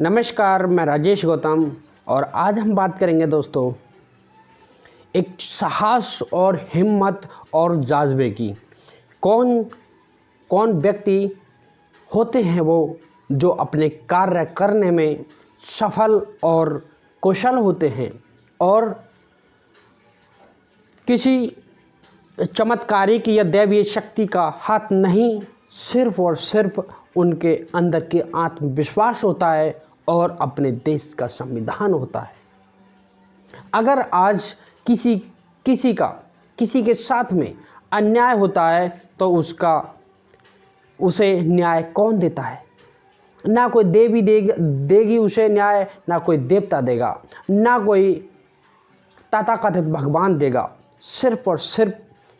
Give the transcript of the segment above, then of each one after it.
नमस्कार, मैं राजेश गौतम और आज हम बात करेंगे दोस्तों एक साहस और हिम्मत और जाज़्बे की। कौन कौन व्यक्ति होते हैं वो जो अपने कार्य करने में सफल और कुशल होते हैं और किसी चमत्कारिक या दैवीय शक्ति का हाथ नहीं, सिर्फ और सिर्फ उनके अंदर के आत्मविश्वास होता है और अपने देश का संविधान होता है। अगर आज किसी के साथ में अन्याय होता है तो उसे न्याय कौन देता है? ना कोई देवी देगी उसे न्याय, ना कोई देवता देगा, ना कोई तथाकथित भगवान देगा। सिर्फ और सिर्फ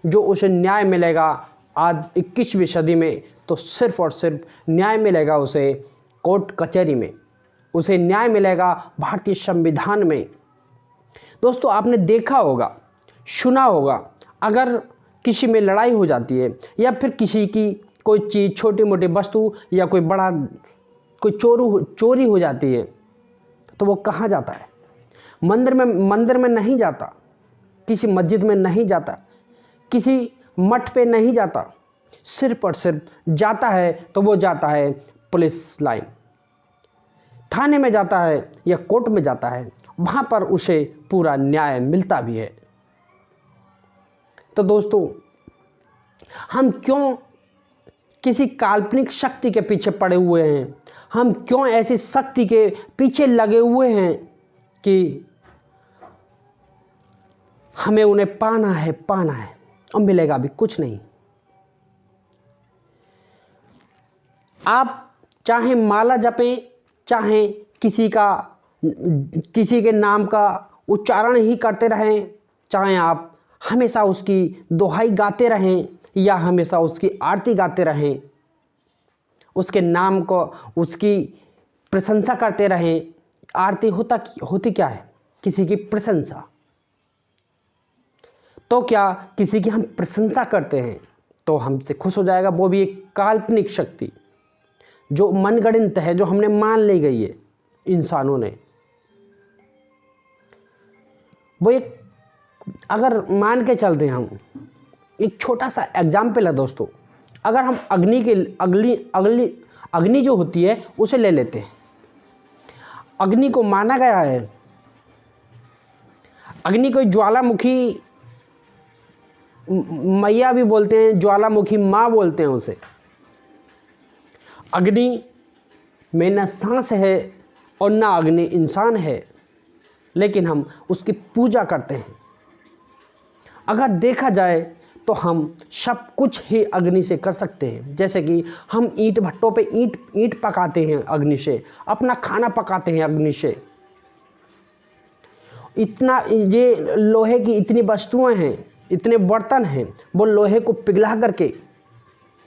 जो उसे न्याय मिलेगा आज 21वीं सदी में, तो सिर्फ और सिर्फ न्याय मिलेगा उसे कोर्ट कचहरी में, उसे न्याय मिलेगा भारतीय संविधान में। दोस्तों, आपने देखा होगा, सुना होगा, अगर किसी में लड़ाई हो जाती है या फिर किसी की कोई चीज़, छोटी मोटी वस्तु या कोई चोरी हो जाती है तो वो कहाँ जाता है? मंदिर में नहीं जाता, किसी मस्जिद में नहीं जाता, किसी मठ पे नहीं जाता। सिर्फ और सिर्फ जाता है तो वो जाता है पुलिस लाइन, थाने में जाता है या कोर्ट में जाता है, वहाँ पर उसे पूरा न्याय मिलता भी है। तो दोस्तों, हम क्यों किसी काल्पनिक शक्ति के पीछे पड़े हुए हैं? हम क्यों ऐसी शक्ति के पीछे लगे हुए हैं कि हमें उन्हें पाना है और मिलेगा भी कुछ नहीं? आप चाहे माला जपें, चाहे किसी के नाम का उच्चारण ही करते रहें, चाहे आप हमेशा उसकी दोहाई गाते रहें या हमेशा उसकी आरती गाते रहें, उसके नाम को, उसकी प्रशंसा करते रहें। आरती होती क्या है? किसी की प्रशंसा। तो क्या किसी की हम प्रशंसा करते हैं तो हमसे खुश हो जाएगा? वो भी एक काल्पनिक शक्ति जो मनगढ़ंत है, जो हमने मान ली गई है इंसानों ने। वो एक, अगर मान के चलते हैं हम, एक छोटा सा एग्जाम्पल है दोस्तों। अगर हम अग्नि जो होती है उसे ले लेते हैं। अग्नि को माना गया है, अग्नि को ज्वालामुखी मैया भी बोलते हैं, ज्वालामुखी माँ बोलते हैं उसे। अग्नि में न सांस है और न अग्नि इंसान है, लेकिन हम उसकी पूजा करते हैं। अगर देखा जाए तो हम सब कुछ ही अग्नि से कर सकते हैं। जैसे कि हम ईंट भट्टों पे ईंट पकाते हैं अग्नि से, अपना खाना पकाते हैं अग्नि से। ये लोहे की इतनी वस्तुएं हैं, इतने बर्तन हैं, वो लोहे को पिघला करके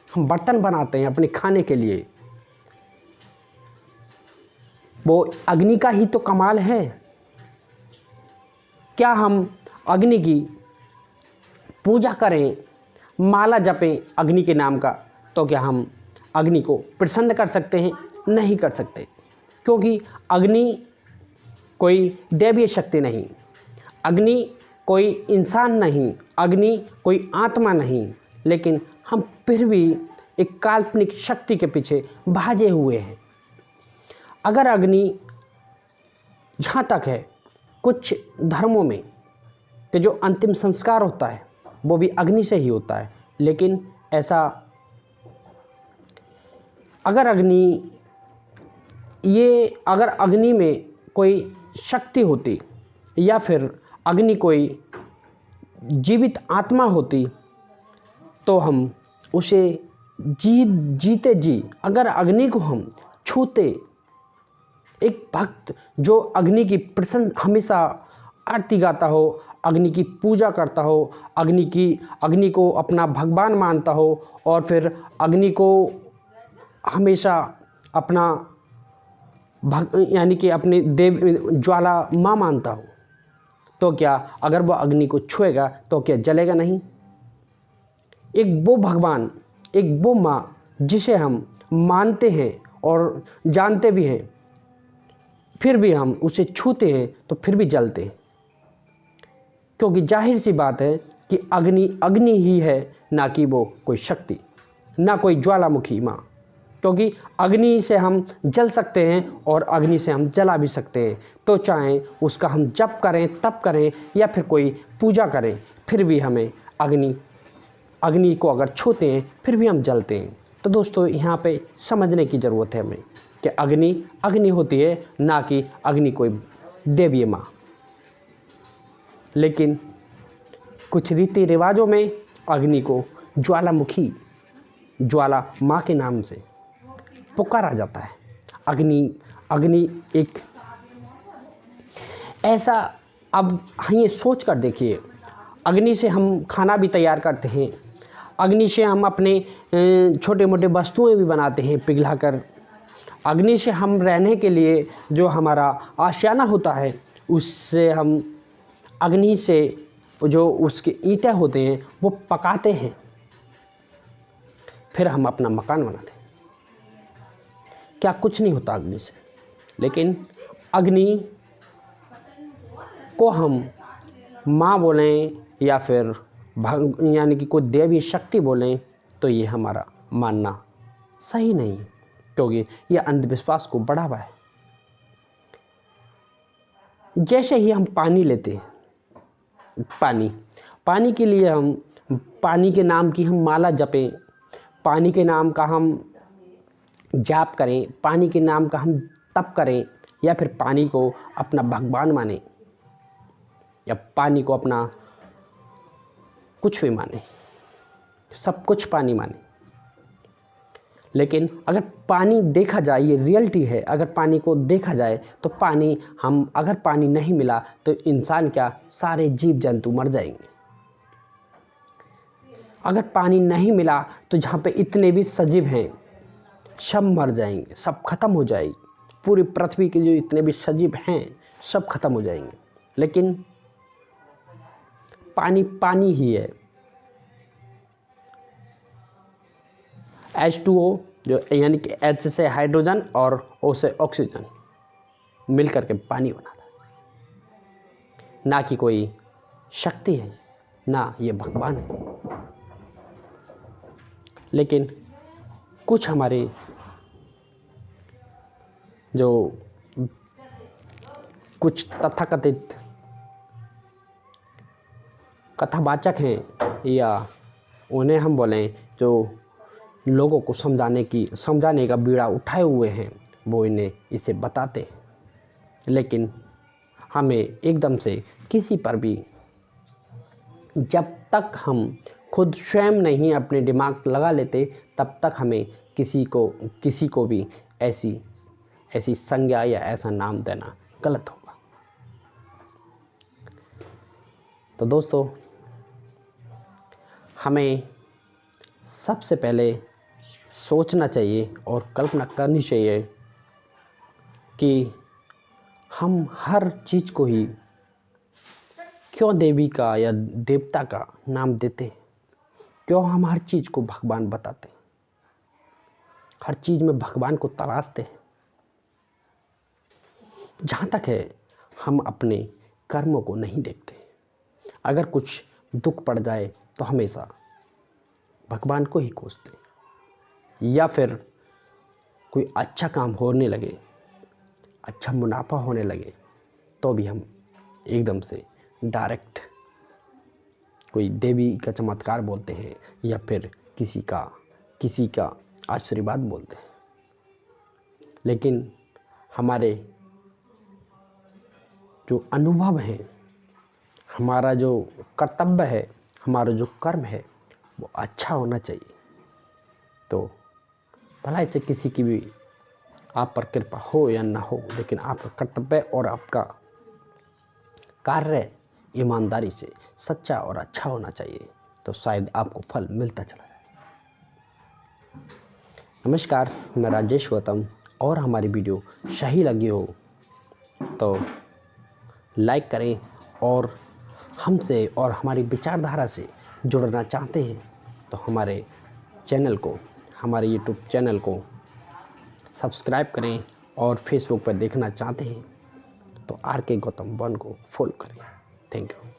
हम बर्तन बनाते हैं अपने खाने के लिए। वो अग्नि का ही तो कमाल है। क्या हम अग्नि की पूजा करें, माला जपें अग्नि के नाम का, तो क्या हम अग्नि को प्रसन्न कर सकते हैं? नहीं कर सकते, क्योंकि अग्नि कोई दैवीय शक्ति नहीं, अग्नि कोई इंसान नहीं, अग्नि कोई आत्मा नहीं, लेकिन हम फिर भी एक काल्पनिक शक्ति के पीछे भागे हुए हैं। अगर अग्नि, जहाँ तक है, कुछ धर्मों में कि जो अंतिम संस्कार होता है वो भी अग्नि से ही होता है, लेकिन ऐसा अगर अग्नि में कोई शक्ति होती या फिर अग्नि कोई जीवित आत्मा होती तो हम उसे जीते जी अगर अग्नि को हम छूते, एक भक्त जो अग्नि की हमेशा आरती गाता हो, अग्नि की पूजा करता हो, अग्नि को अपना भगवान मानता हो और फिर अग्नि को हमेशा अपना यानी कि अपने देव ज्वाला माँ मानता हो, तो क्या अगर वह अग्नि को छुएगा तो क्या जलेगा नहीं? एक वो भगवान, एक वो माँ जिसे हम मानते हैं और जानते भी हैं, फिर भी हम उसे छूते हैं तो फिर भी जलते हैं, क्योंकि जाहिर सी बात है कि अग्नि अग्नि ही है, ना कि वो कोई शक्ति, ना कोई ज्वालामुखी माँ। क्योंकि अग्नि से हम जल सकते हैं और अग्नि से हम जला भी सकते हैं। तो चाहे उसका हम जप करें, तप करें या फिर कोई पूजा करें, फिर भी हमें अग्नि को अगर छूते हैं फिर भी हम जलते हैं। तो दोस्तों यहाँ पे समझने की ज़रूरत है हमें कि अग्नि अग्नि होती है, ना कि अग्नि कोई देवी माँ। लेकिन कुछ रीति रिवाजों में अग्नि को ज्वालामुखी, ज्वाला माँ के नाम से पुकारा जाता है। अग्नि एक ऐसा, अब ये सोच कर देखिए, अग्नि से हम खाना भी तैयार करते हैं, अग्नि से हम अपने छोटे मोटे वस्तुएं भी बनाते हैं पिघलाकर, अग्नि से हम रहने के लिए जो हमारा आशियाना होता है उससे हम अग्नि से जो उसके ईंटें होते हैं वो पकाते हैं, फिर हम अपना मकान बनाते हैं। क्या कुछ नहीं होता अग्नि से? लेकिन अग्नि को हम माँ बोलें या फिर यानी कि कोई देवी शक्ति बोलें तो ये हमारा मानना सही नहीं है, क्योंकि ये अंधविश्वास को बढ़ावा है। जैसे ही हम पानी लेते हैं, पानी के लिए हम पानी के नाम की हम माला जपें, पानी के नाम का हम जाप करें, पानी के नाम का हम तप करें, या फिर पानी को अपना भगवान माने, या पानी को अपना कुछ भी माने, सब कुछ पानी माने। लेकिन अगर पानी देखा जाए, ये रियलिटी है, अगर पानी को देखा जाए तो अगर पानी नहीं मिला तो इंसान क्या, सारे जीव जंतु मर जाएंगे। अगर पानी नहीं मिला तो जहाँ पे इतने भी सजीव हैं सब मर जाएंगे, सब खत्म हो जाएगी। पूरी पृथ्वी के जो इतने भी सजीव हैं सब खत्म हो जाएंगे। लेकिन पानी ही है। H2O जो यानी कि H से हाइड्रोजन और O से ऑक्सीजन मिल करके पानी बनाता है, ना कि कोई शक्ति है, ना ये भगवान है। लेकिन कुछ हमारे जो कुछ तथाकथित कथावाचक हैं, या उन्हें हम बोलें जो लोगों को समझाने का बीड़ा उठाए हुए हैं, वो इसे बताते हैं। लेकिन हमें एकदम से किसी पर भी, जब तक हम खुद स्वयं नहीं अपने दिमाग लगा लेते, तब तक हमें किसी को भी ऐसी संज्ञा या ऐसा नाम देना गलत होगा। तो दोस्तों, हमें सबसे पहले सोचना चाहिए और कल्पना करनी चाहिए कि हम हर चीज़ को ही क्यों देवी का या देवता का नाम देते हैं, क्यों हम हर चीज़ को भगवान बताते हैं, हर चीज़ में भगवान को तलाशते हैं। जहाँ तक है, हम अपने कर्मों को नहीं देखते। अगर कुछ दुख पड़ जाए तो हमेशा भगवान को ही खोजते, या फिर कोई अच्छा काम होने लगे, अच्छा मुनाफा होने लगे, तो भी हम एकदम से डायरेक्ट कोई देवी का चमत्कार बोलते हैं, या फिर किसी का आशीर्वाद बोलते हैं। लेकिन हमारे जो अनुभव है, हमारा जो कर्तव्य है, हमारा जो कर्म है, वो अच्छा होना चाहिए। तो भलाई से किसी की भी आप पर कृपा हो या ना हो, लेकिन आपका कर्तव्य और आपका कार्य ईमानदारी से सच्चा और अच्छा होना चाहिए, तो शायद आपको फल मिलता चला जाए। नमस्कार, मैं राजेश गौतम, और हमारी वीडियो सही लगी हो तो लाइक करें, और हमसे और हमारी विचारधारा से जुड़ना चाहते हैं तो हमारे यूट्यूब चैनल को सब्सक्राइब करें और फेसबुक पर देखना चाहते हैं तो RK Gautam 1 को फॉलो करें। Thank you.